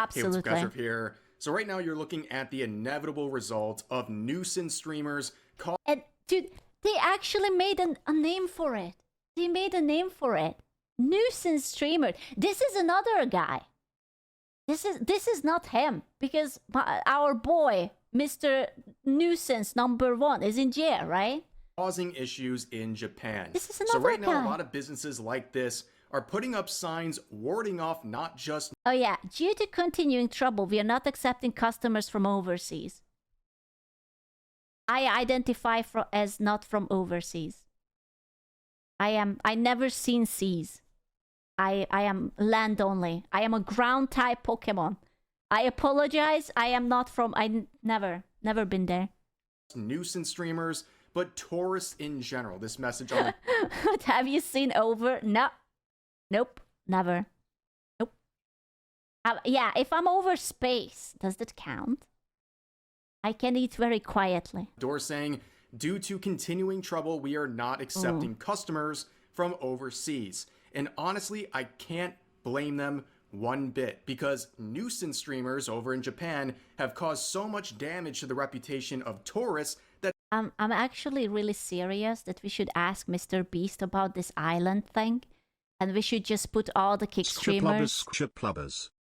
Absolutely. Hey, what's up, guys? Here. So right now you're looking at the inevitable result of nuisance streamers called... And dude, they actually made a name for it. They made a name for it. Nuisance streamer. This is another guy. This is not him, because our boy, Mr. Nuisance #1, is in jail, right? Causing issues in Japan. This is another so right guy. now a lot of businesses like this are putting up signs warding off not just... Oh yeah, due to continuing trouble, we are not accepting customers from overseas. I identify as not from overseas. I never seen seas. I am land only. I am a ground type Pokemon. I apologize. I am not from... never been there. Nuisance streamers, but tourists in general. This message on Have you seen over? No. Nope. Never. Nope. Yeah, if I'm over space, does that count? I can eat very quietly. door saying, due to continuing trouble, we are not accepting customers from overseas. And honestly, I can't blame them one bit, because nuisance streamers over in Japan have caused so much damage to the reputation of tourists that... I'm actually really serious that we should ask Mr. Beast about this island thing. And we should just put all the kick streamers,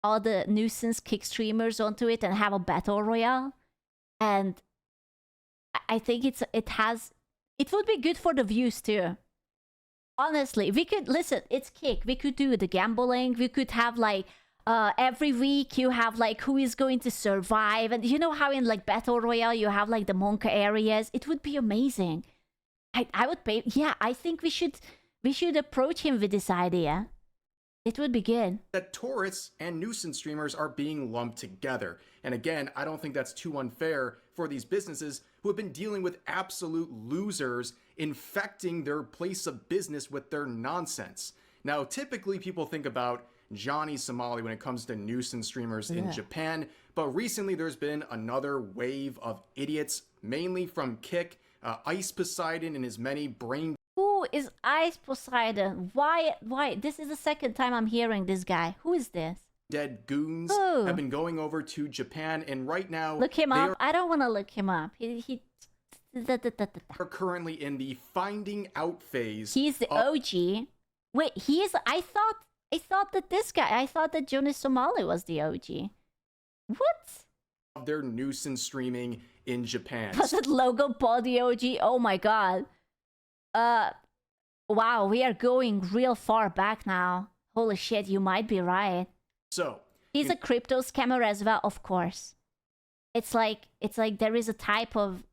all the nuisance kick streamers onto it and have a battle royale. And I think it would be good for the views too. Honestly, we could, listen, it's kick. We could do the gambling. We could have like, every week you have like who is going to survive. And you know how in like battle royale you have like the monka areas? It would be amazing. I would pay. Yeah, I think we should approach him with this idea. It would be good. That tourists and nuisance streamers are being lumped together. And again, I don't think that's too unfair for these businesses who have been dealing with absolute losers infecting their place of business with their nonsense. Now, typically people think about Johnny Somali when it comes to nuisance streamers in Japan, but recently there's been another wave of idiots, mainly from Kick, Ice Poseidon and his many brain... Who is Ice Poseidon? Why? This is the second time I'm hearing this guy. Who is this? Dead goons have been going over to Japan, and right now... Look him up. I don't want to look him up. He are currently in the finding out phase. He's the OG. Wait, he is... I thought that this guy... I thought that Johnny Somali was the OG. What? Of their nuisance streaming in Japan. Was it Logan Paul the OG? Oh my god. Wow, we are going real far back now. Holy shit, you might be right. So he's a crypto scammer as well, of course. It's like there is a type of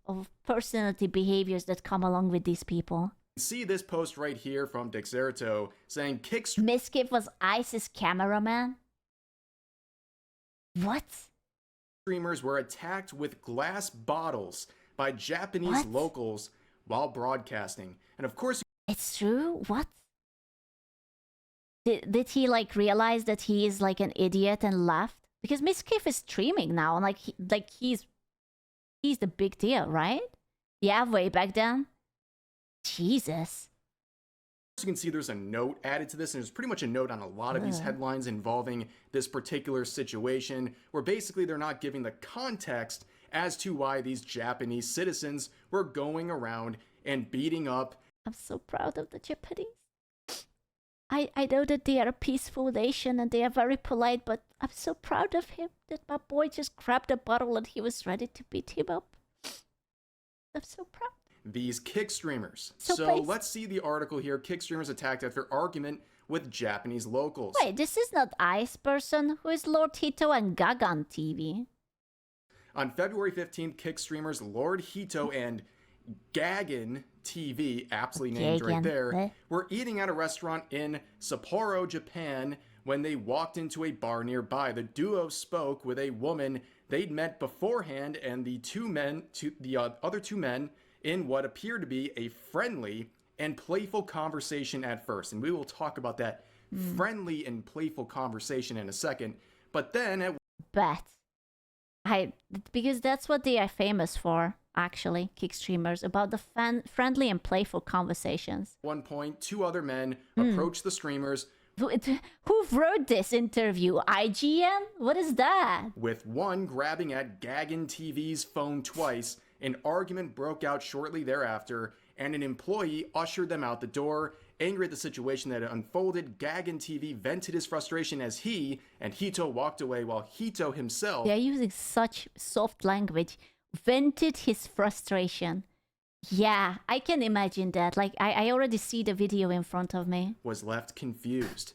personality behaviors that come along with these people. See this post right here from Dexerto saying Miskiff was Ice's cameraman? What? Streamers were attacked with glass bottles by Japanese locals while broadcasting. And of course... It's true? What? Did he like realize that he is like an idiot and left? Because Miskiff is streaming now and he's the big deal, right? Yeah, way back then. Jesus. As you can see, there's a note added to this, and there's pretty much a note on a lot of these headlines involving this particular situation, where basically they're not giving the context as to why these Japanese citizens were going around and beating up. I'm so proud of the Japanese. I know that they are a peaceful nation and they are very polite, but I'm so proud of him that my boy just grabbed a bottle and he was ready to beat him up. I'm so proud. These kick streamers. So let's see the article here. Kick streamers attacked after argument with Japanese locals. Wait, this is not Ice Person. Who is Lord Hito and Gagan TV? On February 15th, kick streamers Lord Hito and Gagan TV, aptly named right there, were eating at a restaurant in Sapporo, Japan, when they walked into a bar nearby. The duo spoke with a woman they'd met beforehand and the other two men in what appeared to be a friendly and playful conversation at first. And we will talk about that friendly and playful conversation in a second. But then... because that's what they are famous for, actually, kick streamers, about the friendly and playful conversations. At one point, two other men approached the streamers Who wrote this interview? IGN? What is that? With one grabbing at Gagan TV's phone twice, an argument broke out shortly thereafter, and an employee ushered them out the door. Angry at the situation that had unfolded, Gagan TV vented his frustration as he and Hito walked away, while Hito himself... They're using such soft language. Vented his frustration. Yeah, I can imagine that. Like, I already see the video in front of me. ...was left confused.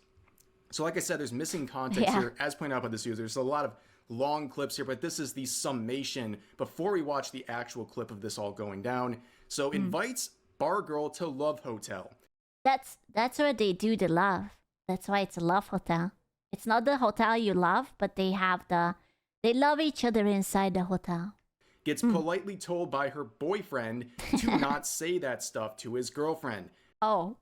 So like I said, there's missing context here, as pointed out by this user. There's a lot of long clips here, but this is the summation before we watch the actual clip of this all going down. So invites bar girl to love hotel. That's where they do the love. That's why it's a love hotel. It's not the hotel you love, but they love each other inside the hotel. Gets politely told by her boyfriend to not say that stuff to his girlfriend. Oh.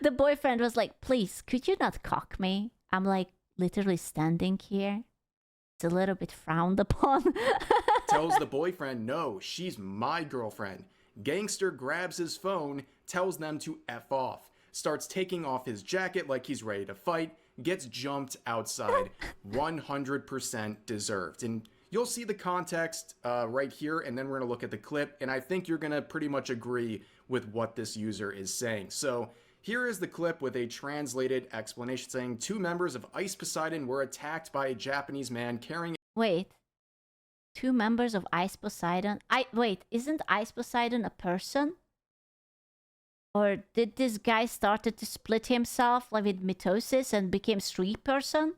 The boyfriend was like, please, could you not cock me? I'm like literally standing here. It's a little bit frowned upon. Tells the boyfriend, no, she's my girlfriend. Gangster grabs his phone, tells them to F off. Starts taking off his jacket like he's ready to fight. Gets jumped outside. 100% deserved. And you'll see the context right here, and then we're going to look at the clip, and I think you're going to pretty much agree with what this user is saying. So here is the clip with a translated explanation saying 2 members of Ice Poseidon were attacked by a Japanese man carrying... Wait. 2 members of Ice Poseidon? Wait, isn't Ice Poseidon a person? Or did this guy started to split himself like with mitosis and became street person?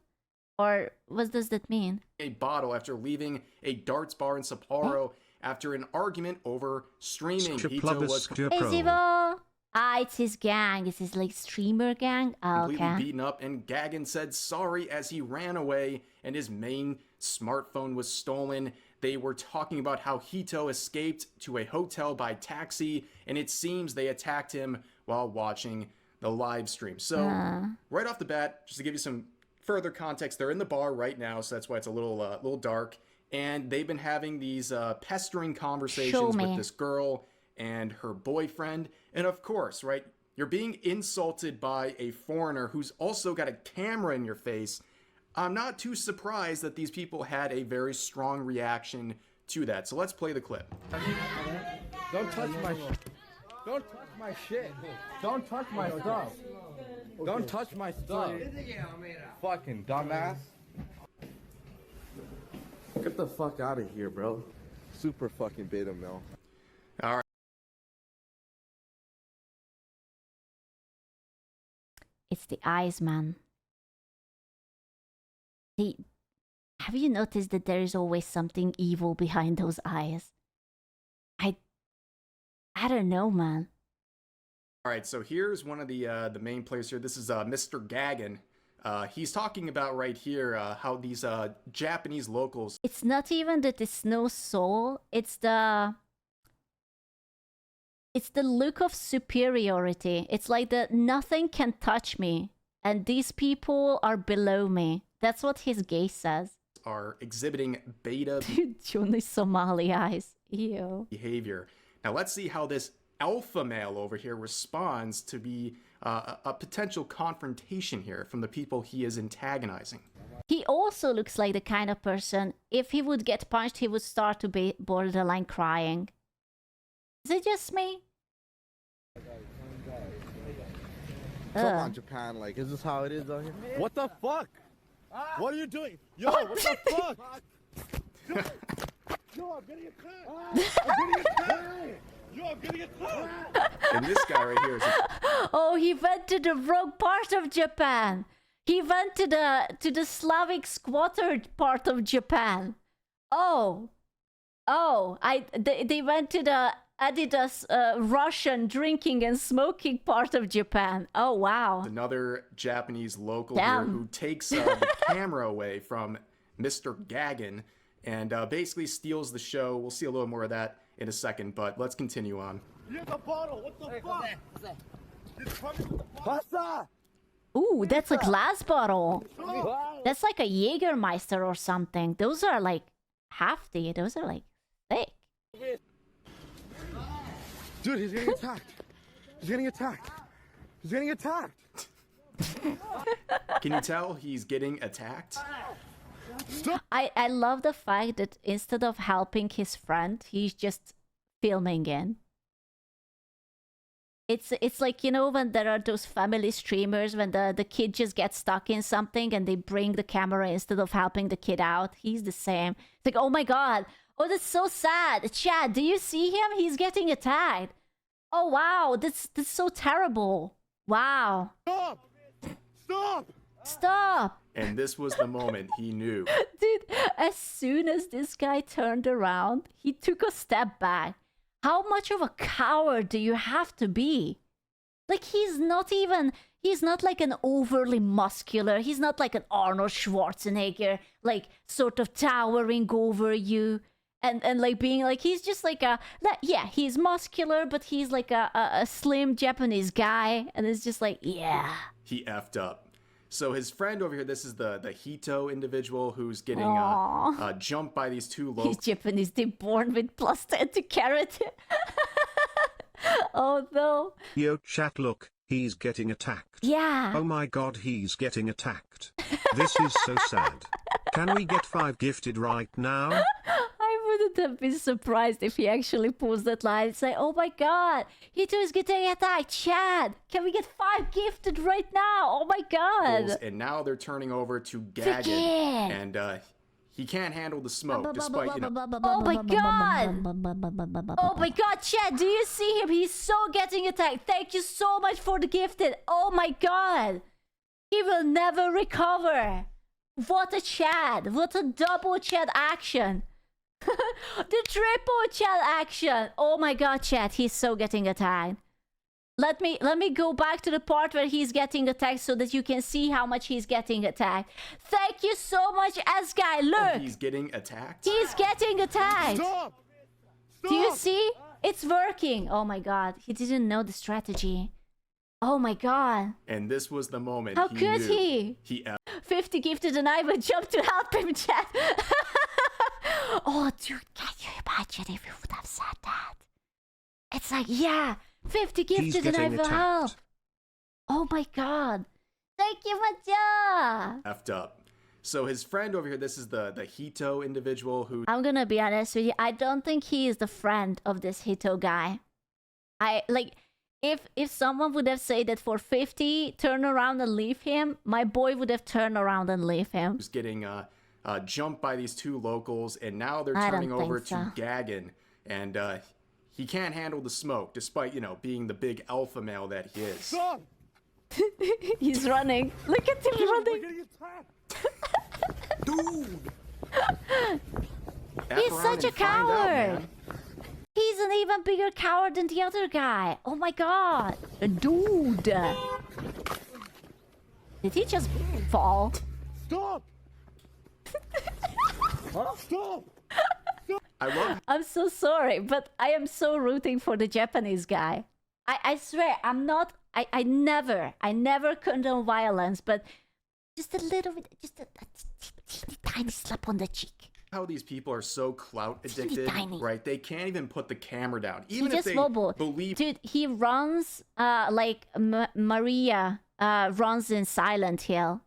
Or what does that mean? A bottle after leaving a darts bar in Sapporo after an argument over streaming. Hito was it's his gang. It's his like streamer gang. Oh, completely beaten up, and Gagan said sorry as he ran away and his main smartphone was stolen. They were talking about how Hito escaped to a hotel by taxi, and it seems they attacked him while watching the live stream. So right off the bat, just to give you some further context, they're in the bar right now, so that's why it's a little dark, and they've been having these pestering conversations with this girl and her boyfriend. And of course, right, you're being insulted by a foreigner who's also got a camera in your face. I'm not too surprised that these people had a very strong reaction to that. So let's play the clip. Don't touch my shit. Don't touch my shit. Don't touch my stuff. Don't touch my stuff. Fucking dumbass. Get the fuck out of here, bro. Super fucking beta male. All right. It's the eyes, man. Have you noticed that there is always something evil behind those eyes? I don't know, man. All right, so here's one of the main players here. This is Mr. Gagan. He's talking about right here how these Japanese locals... It's not even that it's no soul. It's the look of superiority. It's like that nothing can touch me, and these people are below me. That's what his gaze says. Are exhibiting beta Johnny Somali eyes. Ew. Behavior. Now let's see how this alpha male over here responds to be a potential confrontation here from the people he is antagonizing. He also looks like the kind of person, if he would get punched, he would start to be borderline crying. Is it just me? Come on, Japan, like, is this how it is out here? What the fuck? What are you doing? Yo, what the fuck? Yo, I'm getting attacked! I'm getting attacked! Yo, I'm getting attacked! And this guy right here is... Oh, he went to the wrong part of Japan! He went to the Slavic squatter part of Japan. Oh. They went to the Adidas Russian drinking and smoking part of Japan. Oh, wow. Another Japanese local here who takes the camera away from Mr. Gagan and basically steals the show. We'll see a little more of that in a second, but let's continue on. Here's a bottle. What the fuck? Ooh, that's a glass bottle. That's like a Jägermeister or something. Those are like hefty. Those are like thick. Dude, he's getting attacked. He's getting attacked. He's getting attacked. Can you tell he's getting attacked? I love the fact that instead of helping his friend, he's just filming in. It's like, you know, when there are those family streamers, when the kid just gets stuck in something and they bring the camera instead of helping the kid out. He's the same. It's like, oh my god. Oh, that's so sad. Chad, do you see him? He's getting attacked. Oh wow, that's so terrible. Wow. Stop! Stop! Stop! And this was the moment he knew. Dude, as soon as this guy turned around, he took a step back. How much of a coward do you have to be? Like, he's not like an overly muscular, he's not like an Arnold Schwarzenegger, like, sort of towering over you. And like being like, he's just like yeah, he's muscular, but he's like a slim Japanese guy. And it's just like, yeah. He effed up. So his friend over here, this is the Hito individual who's getting jumped by these two locals. He's Japanese, they're born with plus 10 to keratin. Oh no. Yo chat, look, he's getting attacked. Yeah. Oh my god, he's getting attacked. This is so sad. Can we get 5 gifted right now? I wouldn't have been surprised if he actually pulls that line and say, oh my god, Hito is getting attacked. Chad, can we get 5 gifted right now? Oh my god. And now they're turning over to Gagan. And he can't handle the smoke, despite, you know... Oh my god. Oh my god, Chad, do you see him? He's so getting attacked. Thank you so much for the gifted. Oh my god. He will never recover. What a Chad. What a double Chad action. The triple Chad action. Oh my god, Chad, he's so getting attacked. Let me go back to the part where he's getting attacked so that you can see how much he's getting attacked. Thank you so much, S-Guy. Look. Oh, he's getting attacked? He's getting attacked. Stop! Stop! Do you see? It's working. Oh my god. He didn't know the strategy. Oh my god. And this was the moment How he could knew. he? 50 gifted and I would jump to help him, chat. Oh, dude, can you imagine if you would have said that? It's like, yeah, 50 gifted and I will help. Oh my god. Thank you, Matja. Effed up. So his friend over here, this is the Hito individual who... I'm gonna be honest with you, I don't think he is the friend of this Hito guy. If someone would have said that for 50, turn around and leave him, my boy would have turned around and leave him. Who's getting jumped by these two locals, and now they're turning over to Gagan. And he can't handle the smoke, despite, you know, being the big alpha male that he is. Stop! He's running. Look at him running. We're getting attacked! Dude! He's such a coward. He's an even bigger coward than the other guy. Oh my god. Dude. Did he just fall? Stop! Huh? Stop! I'm so sorry, but I am so rooting for the Japanese guy. I swear, I'm not... I never condone violence, but just a little bit, just a tiny slap on the cheek. How these people are so clout addicted, right? They can't even put the camera down. Even he if they believe... Dude, he runs like Maria runs in Silent Hill.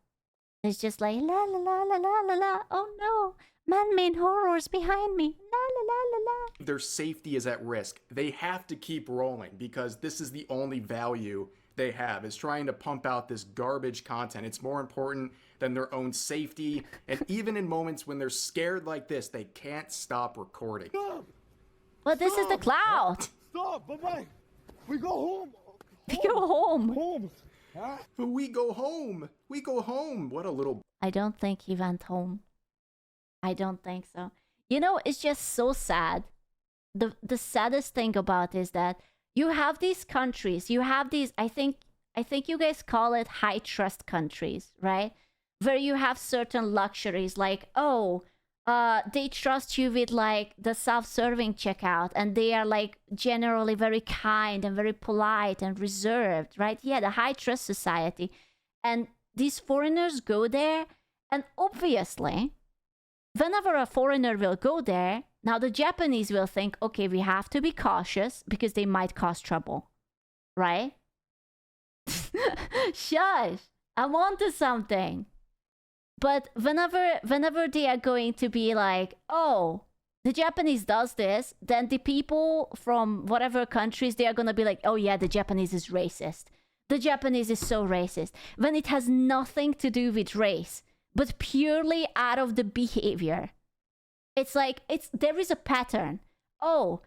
It's just like, la la la la la la la. Oh no, man-made horrors behind me. La la la la la. Their safety is at risk. They have to keep rolling because this is the only value they have, is trying to pump out this garbage content. It's more important than their own safety. And even in moments when they're scared like this, they can't stop recording. Stop! But this is the cloud. Stop! Bye-bye! We go home! We go home. Home! Huh? But we go home. We go home. What a little... I don't think he went home. I don't think so. You know, it's just so sad. The saddest thing about it is that you have these countries, you have these, I think you guys call it high trust countries, right? Where you have certain luxuries like, oh, they trust you with like the self-serving checkout, and they are like generally very kind and very polite and reserved, right? Yeah, the high trust society. And these foreigners go there, and obviously, whenever a foreigner will go there, now the Japanese will think, okay, we have to be cautious because they might cause trouble, right? Shush! I'm onto something. But whenever they are going to be like, oh, the Japanese does this, then the people from whatever countries, they are gonna be like, oh yeah, the Japanese is racist. The Japanese is so racist. When it has nothing to do with race, but purely out of the behavior. It's like, there is a pattern. Oh,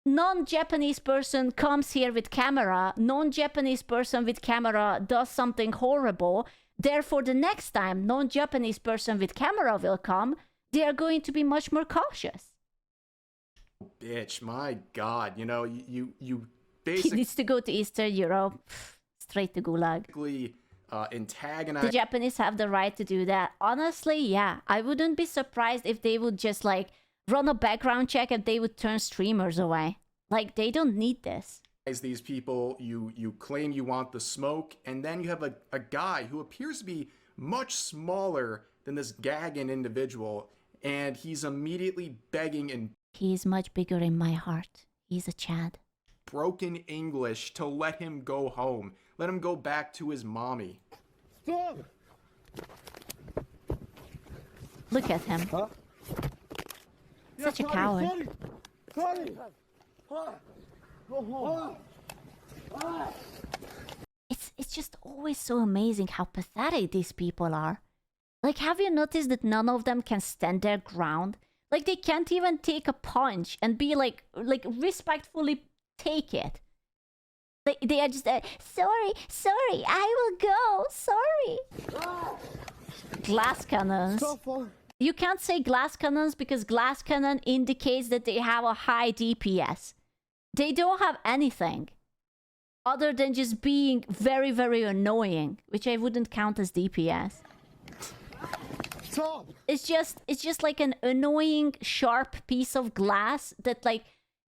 non-Japanese person comes here with camera, non-Japanese person with camera does something horrible, therefore the next time non-Japanese person with camera will come, they are going to be much more cautious. Bitch, my God, you know, you He basically needs to go to Eastern Europe, straight to Gulag. antagonize. The Japanese have the right to do that. Honestly, yeah, I wouldn't be surprised if they would just like run a background check and they would turn streamers away. Like, they don't need this. These people, you claim you want the smoke, and then you have a guy who appears to be much smaller than this Gaggin individual, and he's immediately begging in He's much bigger in my heart. He's a Chad. broken English to let him go home. Let him go back to his mommy. Stop! Look at him. Huh? Such a coward. Sorry! Go home. It's just always so amazing how pathetic these people are. Like, have you noticed that none of them can stand their ground? Like, they can't even take a punch and be like respectfully take it. They are just sorry, I will go, sorry. Glass cannons. So far. You can't say glass cannons because glass cannon indicates that they have a high DPS. They don't have anything other than just being very, very annoying, which I wouldn't count as DPS. Stop! It's just like an annoying sharp piece of glass that, like,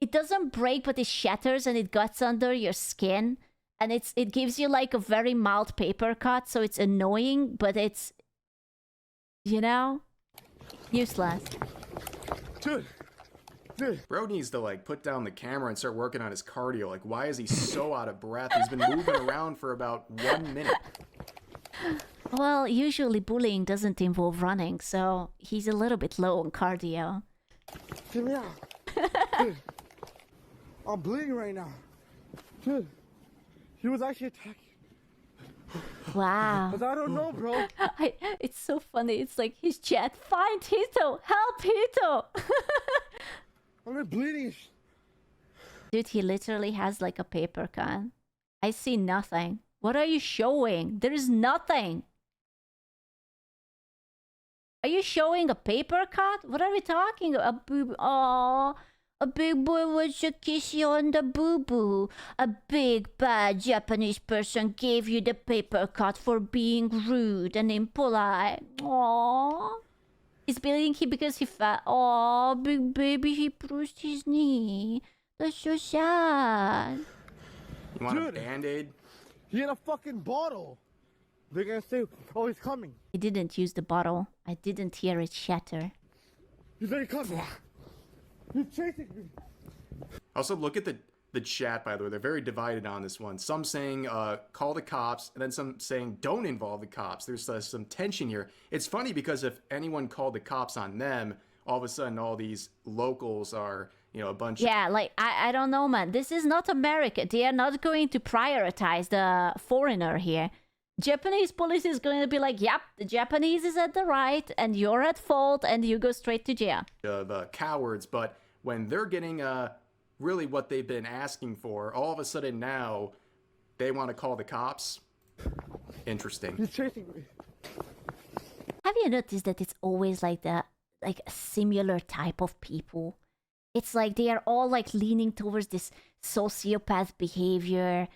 it doesn't break but it shatters and it gets under your skin, and it gives you like a very mild paper cut, so it's annoying, but it's, you know, useless. Dude! Bro needs to like put down the camera and start working on his cardio. Like, why is he so out of breath? He's been moving around for about 1 minute. Well, usually bullying doesn't involve running, so he's a little bit low on cardio. Get me out. Dude, I'm bleeding right now. Dude, he was actually attacking. Wow. But I don't know, bro. It's so funny. It's like his chat. Find Hito! Help Hito! I'm bleeding. Dude, he literally has like a paper cut. I see nothing. What are you showing? There is nothing. Are you showing a paper cut? What are we talking about? A boob. Aww. A big boy wants to kiss you on the boo-boo. A big bad Japanese person gave you the paper cut for being rude and impolite. Aww. He's bleeding because he fell. Aww, big baby, he bruised his knee. That's so sad. You want a Dude. Band-Aid? He had a fucking bottle. They're gonna say, oh, he's coming. He didn't use the bottle. I didn't hear it shatter. He's already coming. He's chasing me. Also, look at the chat, by the way. They're very divided on this one. Some saying, call the cops, and then some saying, don't involve the cops. There's some tension here. It's funny because if anyone called the cops on them, all of a sudden all these locals are, you know, a bunch Yeah, like, I don't know, man. This is not America. They are not going to prioritize the foreigner here. Japanese police is going to be like, yep, the Japanese is at the right, and you're at fault, and you go straight to jail. of cowards. But when they're getting really what they've been asking for, all of a sudden now they want to call the cops. Interesting. He's chasing me. Have you noticed that it's always like a similar type of people? It's like they are all like leaning towards this sociopath behavior,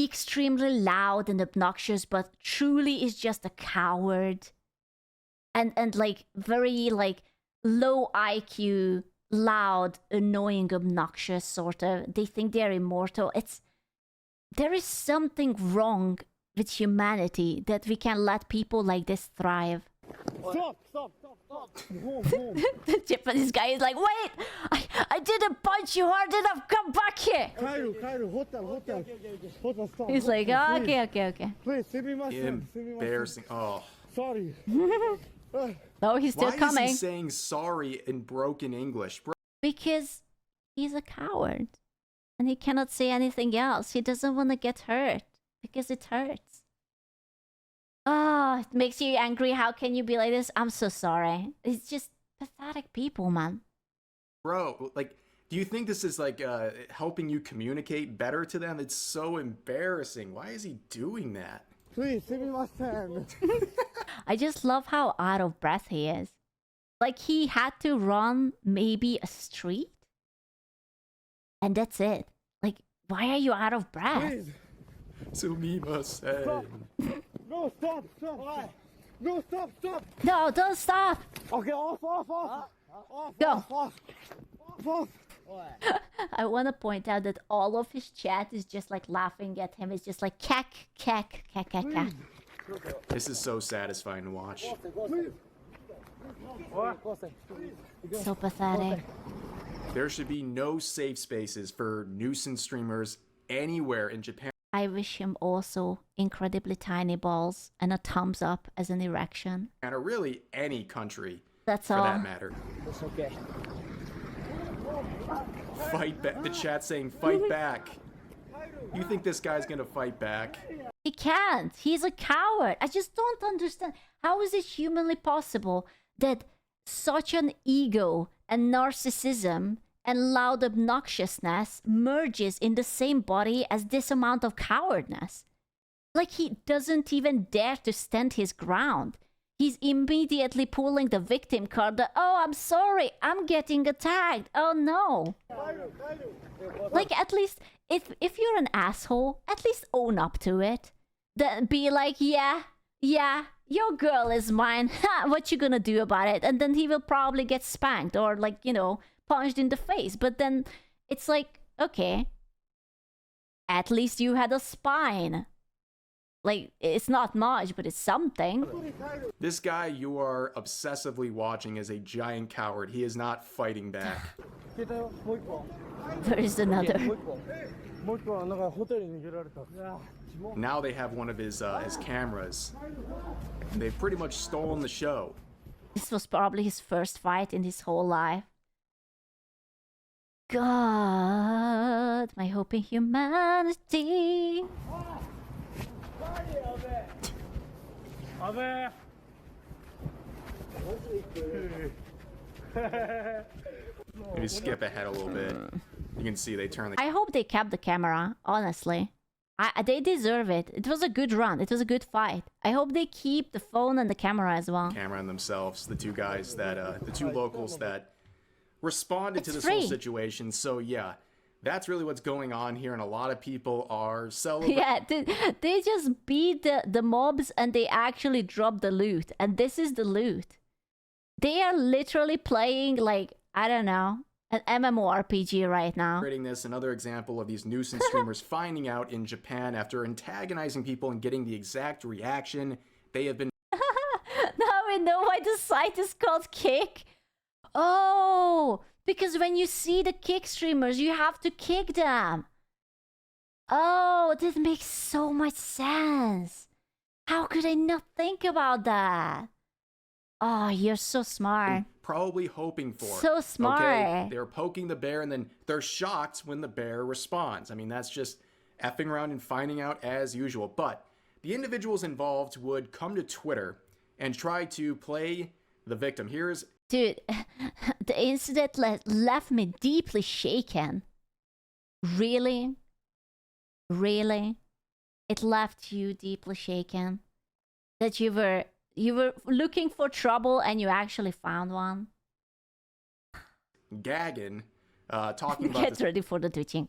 extremely loud and obnoxious, but truly is just a coward. And like very like low IQ, loud, annoying, obnoxious sort of. They think they're immortal. There is something wrong with humanity that we can let people like this thrive. Stop. Home. The Japanese guy is like, wait, I didn't punch you hard enough. Come back here. Kairu, stop. He's like, oh, okay. Please, sumimasen. Embarrassing. Oh. Sorry. No, he's still Why coming. is he saying sorry in broken English? Because he's a coward. And he cannot say anything else. He doesn't want to get hurt. Because it hurts. Oh, it makes you angry. How can you be like this? I'm so sorry. It's just pathetic people, man. Bro, like, do you think this is like helping you communicate better to them? It's so embarrassing. Why is he doing that? Please, sumimasen. I just love how out of breath he is. Like he had to run maybe a street. And that's it. Like, why are you out of breath? Please. Sumimasen. No, stop. No, stop. No, don't stop. Okay, off. Go. Off. I want to point out that all of his chat is just like laughing at him. It's just like cack. This is so satisfying to watch. So pathetic. There should be no safe spaces for nuisance streamers anywhere in Japan. I wish him also incredibly tiny balls and a thumbs up as an erection. Or really any country. That's for all. that matter. It's okay. Fight back. The chat saying fight back. You think this guy's gonna fight back? He can't. He's a coward. I just don't understand. How is it humanly possible that such an ego and narcissism and loud obnoxiousness merges in the same body as this amount of cowardness? Like he doesn't even dare to stand his ground. He's immediately pulling the victim card. Oh, I'm sorry. I'm getting attacked. Oh, no. Like, at least, if you're an asshole, at least own up to it. Then be like, yeah, your girl is mine. Ha, what you gonna do about it? And then he will probably get spanked or, like, you know, punched in the face. But then it's like, okay, at least you had a spine. Like, it's not much, but it's something. This guy you are obsessively watching is a giant coward. He is not fighting back. There is another. Now they have one of his cameras. They've pretty much stolen the show. This was probably his first fight in his whole life. God, my hope in humanity. Maybe skip ahead a little bit. You can see they turn the I hope they kept the camera, honestly. They deserve it. It was a good run. It was a good fight. I hope they keep the phone and the camera as well. camera on themselves. The two guys that, the two locals that responded to this free. whole situation. So yeah, that's really what's going on here, and a lot of people are celebrating. Yeah, they just beat the mobs and they actually dropped the loot. And this is the loot. They are literally playing, like, I don't know, an MMORPG right now. Creating this, another example of these nuisance streamers finding out in Japan after antagonizing people and getting the exact reaction they have been. Now we know why the site is called Kick. Oh, because when you see the Kick streamers, you have to kick them. Oh, that makes so much sense. How could I not think about that? Oh, you're so smart. Probably hoping for. So smart. Okay? They're poking the bear and then they're shocked when the bear responds. I mean, that's just effing around and finding out as usual. But the individuals involved would come to Twitter and try to play the victim. Here's... Dude, the incident left me deeply shaken. Really? Really? It left you deeply shaken? That you were looking for trouble and you actually found one? Gaggin talking about Get this ready for the twitching.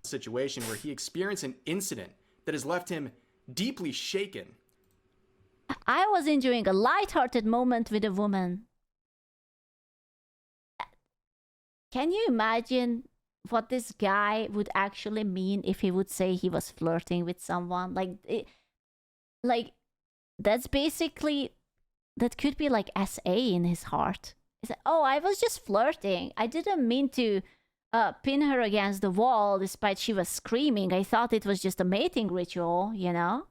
situation where he experienced an incident that has left him deeply shaken. I was enjoying a light-hearted moment with a woman. Can you imagine what this guy would actually mean if he would say he was flirting with someone? Like, that's basically, that could be like SA in his heart. He said, "Oh, I was just flirting. I didn't mean to pin her against the wall despite she was screaming. I thought it was just a mating ritual, you know?"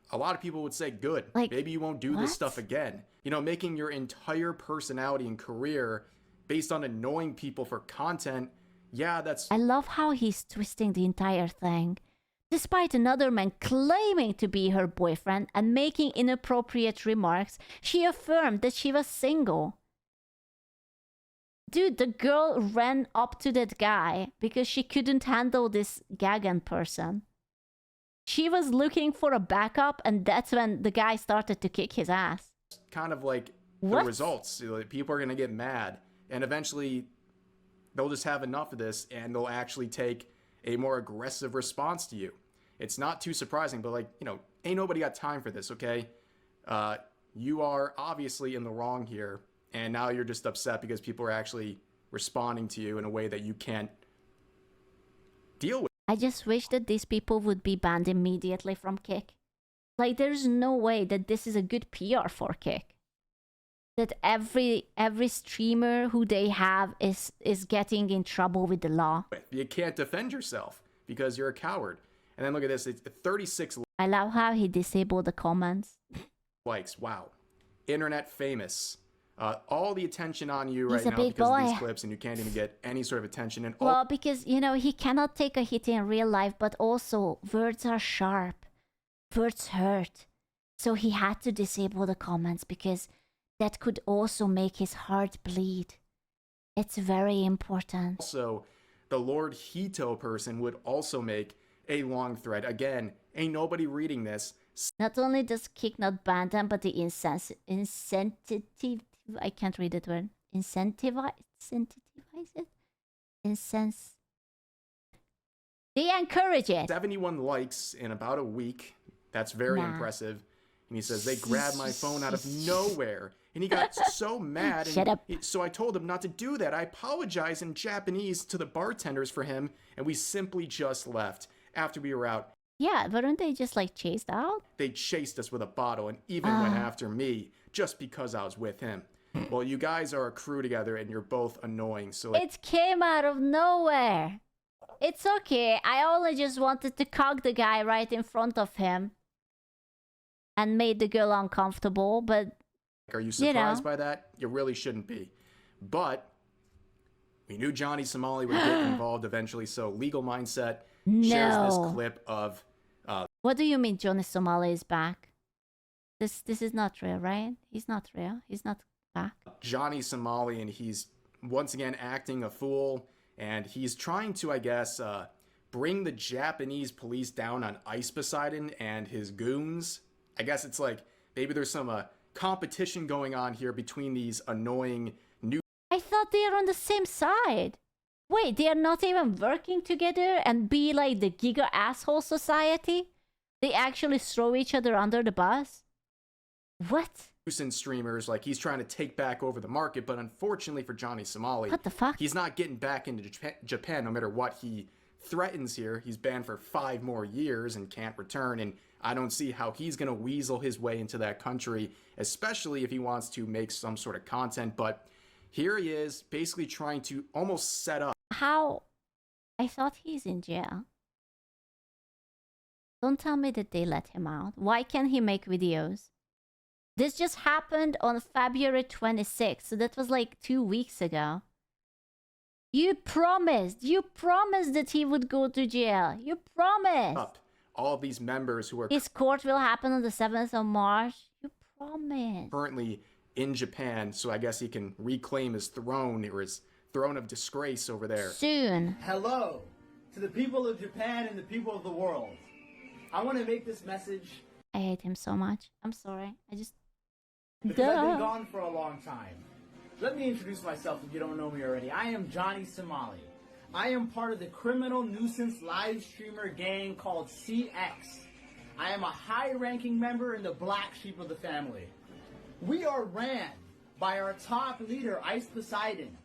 A lot of people would say, good. Like, maybe you won't do this stuff again. You know, making your entire personality and career based on annoying people for content, yeah, that's... I love how he's twisting the entire thing. Despite another man claiming to be her boyfriend and making inappropriate remarks, she affirmed that she was single. Dude, the girl ran up to that guy because she couldn't handle this Gagan person. She was looking for a backup, and that's when the guy started to kick his ass. Kind of like the results. People are going to get mad, and eventually they'll just have enough of this, and they'll actually take a more aggressive response to you. It's not too surprising, but like, you know, ain't nobody got time for this, okay? You are obviously in the wrong here, and now you're just upset because people are actually responding to you in a way that you can't deal with. I just wish that these people would be banned immediately from Kick. Like, there's no way that this is a good PR for Kick. That every streamer who they have is getting in trouble with the law. You can't defend yourself because you're a coward. And then look at this, it's 36 I love how he disabled the comments. likes. Wow. Internet famous. All the attention on you He's right a now big because boy. of these clips, and you can't even get any sort of attention. And Well, because, you know, he cannot take a hit in real life, but also words are sharp. Words hurt. So he had to disable the comments because that could also make his heart bleed. It's very important. also, the Lord Hito person would also make a long thread. Again, ain't nobody reading this. Not only does Kick not ban them, but the incentive... I can't read that word. Incentivize it? They encourage it. 71 likes in about a week. That's very impressive. And he says, they grabbed my phone out of nowhere. And he got so mad. Shut up. So I told him not to do that. I apologized in Japanese to the bartenders for him. And we simply just left after we were out. Yeah, weren't they just like chased out? They chased us with a bottle and even went after me just because I was with him. Well, you guys are a crew together and you're both annoying. So It came out of nowhere. It's okay. I only just wanted to cock the guy right in front of him. And made the girl uncomfortable, but... Are you surprised by that? You really shouldn't be. But we knew Johnny Somali would get involved eventually, so Legal Mindset shares this clip of... What do you mean Johnny Somali is back? This is not real, right? He's not real. He's not back. Johnny Somali, and he's once again acting a fool, and he's trying to, I guess, bring the Japanese police down on Ice Poseidon and his goons. I guess it's like maybe there's some competition going on here between these annoying new... I thought they are on the same side. Wait, they are not even working together and be like the Giga Asshole Society? They actually throw each other under the bus? What? nuisance streamers, like he's trying to take back over the market, but unfortunately for Johnny Somali, What the fuck? he's not getting back into Japan no matter what he threatens here. He's banned for 5 more years and can't return, and I don't see how he's going to weasel his way into that country, especially if he wants to make some sort of content. But here he is, basically trying to almost set up. How? I thought he's in jail. Don't tell me that they let him out. Why can't he make videos? This just happened on February 26th, so that was like 2 weeks ago. You promised that he would go to jail. You promised. Up all of these members who are His court will happen on the 7th of March. You promised. currently in Japan, so I guess he can reclaim his throne, or his throne of disgrace over there. Soon. Hello to the people of Japan and the people of the world. I want to make this message I hate him so much. I'm sorry. I just... because I've been gone for a long time. Let me introduce myself if you don't know me already. I am Johnny Somali. I am part of the criminal nuisance live streamer gang called CX. I am a high-ranking member in the black sheep of the family. We are ran by our top leader, Ice Poseidon.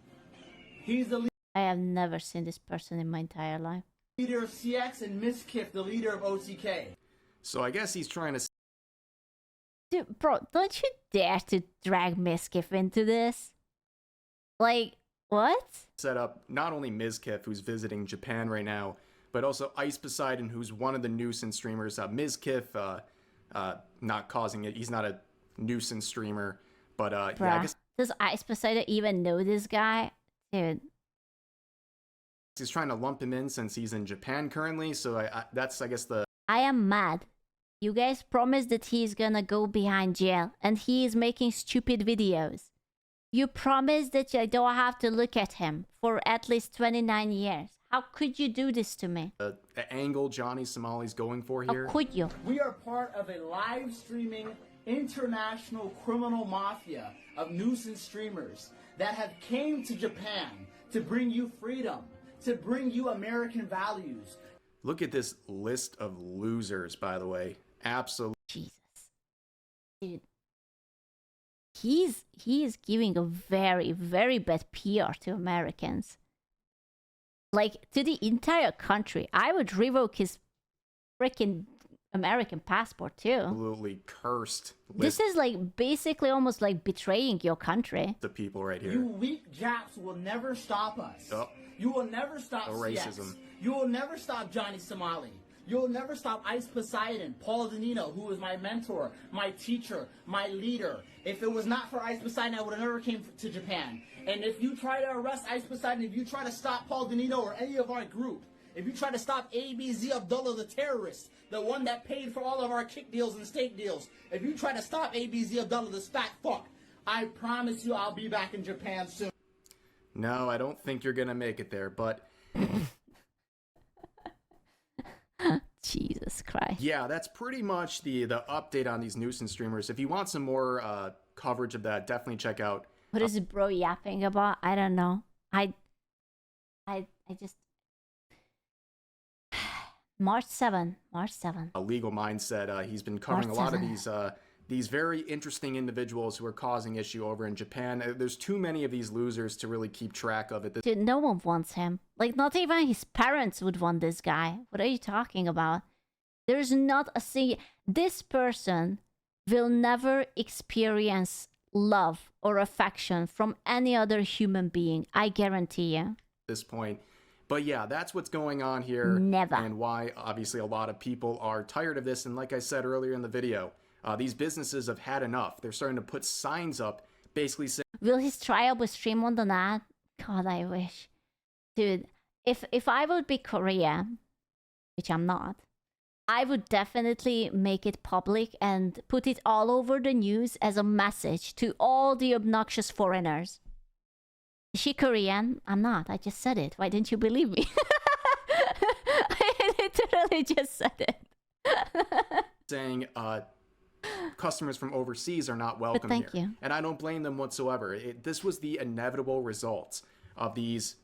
He's the I have never seen this person in my entire life. leader of CX, and Miss Kiff, the leader of OTK. So I guess he's trying to Dude, bro, don't you dare to drag Miskiff into this. Like, what? Set up not only Mizkif, who's visiting Japan right now, but also Ice Poseidon, who's one of the nuisance streamers. Mizkif, not causing it. He's not a nuisance streamer, but yeah, I guess does Ice Poseidon even know this guy? Dude. He's trying to lump him in since he's in Japan currently, so that's, I guess, the... I am mad. You guys promised that he's gonna go behind jail, and he is making stupid videos. You promised that I don't have to look at him for at least 29 years. How could you do this to me? The angle Johnny Somali's going for here. How could you? We are part of a live streaming international criminal mafia of nuisance streamers that have came to Japan to bring you freedom, to bring you American values. Look at this list of losers, by the way. Absolutely. Jesus. Dude. He is giving a very, very bad PR to Americans. Like, to the entire country. I would revoke his freaking American passport, too. Absolutely cursed. This is, like, basically almost like betraying your country. The people right here. You weak Japs will never stop us. Oh. You will never stop racism. You will never stop Johnny Somali. You will never stop Ice Poseidon, Paul Danino, who is my mentor, my teacher, my leader. If it was not for Ice Poseidon, I would have never came to Japan. And if you try to arrest Ice Poseidon, if you try to stop Paul Danino or any of our group, if you try to stop ABZ Abdullah, the terrorist, the one that paid for all of our kick deals and steak deals, if you try to stop ABZ Abdullah, the fat fuck, I promise you I'll be back in Japan soon. No, I don't think you're gonna make it there, but... Jesus Christ. Yeah, that's pretty much the update on these nuisance streamers. If you want some more coverage of that, definitely check out... What is bro yapping about? I don't know. I just... March 7. A legal mindset. He's been covering a lot of these very interesting individuals who are causing issue over in Japan. There's too many of these losers to really keep track of it. Dude, no one wants him. Like, not even his parents would want this guy. What are you talking about? There's not a single... This person will never experience love or affection from any other human being. I guarantee you. At this point. But yeah, that's what's going on here. Never. And why, obviously, a lot of people are tired of this. And like I said earlier in the video, these businesses have had enough. They're starting to put signs up basically saying... Will his trial be streamed on the net? God, I wish. Dude, if I would be Korea, which I'm not, I would definitely make it public and put it all over the news as a message to all the obnoxious foreigners. Is she Korean? I'm not. I just said it. Why didn't you believe me? I literally just said it. Saying customers from overseas are not welcome Thank here. you. And I don't blame them whatsoever. This was the inevitable results of these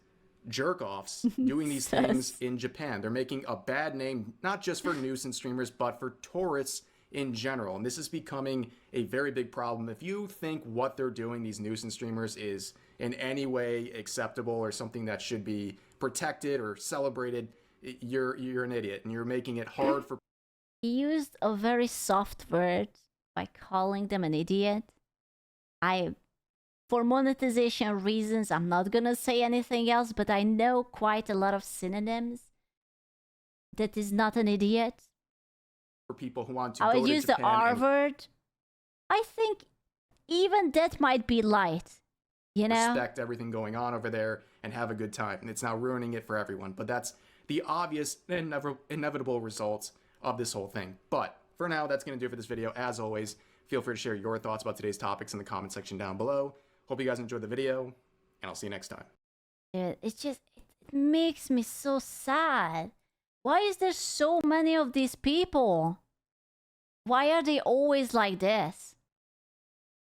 jerk-offs doing these things in Japan. They're making a bad name, not just for nuisance streamers, but for tourists in general. And this is becoming a very big problem. If you think what they're doing, these nuisance streamers, is in any way acceptable or something that should be protected or celebrated, you're an idiot, and you're making it hard for... He used a very soft word by calling them an idiot. For monetization reasons, I'm not gonna say anything else, but I know quite a lot of synonyms. That is not an idiot. For people who want to I go would to use the Japan R and word. I think even that might be light. You know? respect everything going on over there and have a good time. And it's now ruining it for everyone. But that's the obvious and inevitable results of this whole thing. But for now, that's going to do it for this video. As always, feel free to share your thoughts about today's topics in the comment section down below. Hope you guys enjoyed the video, and I'll see you next time. Dude, it's just, it makes me so sad. Why is there so many of these people? Why are they always like this?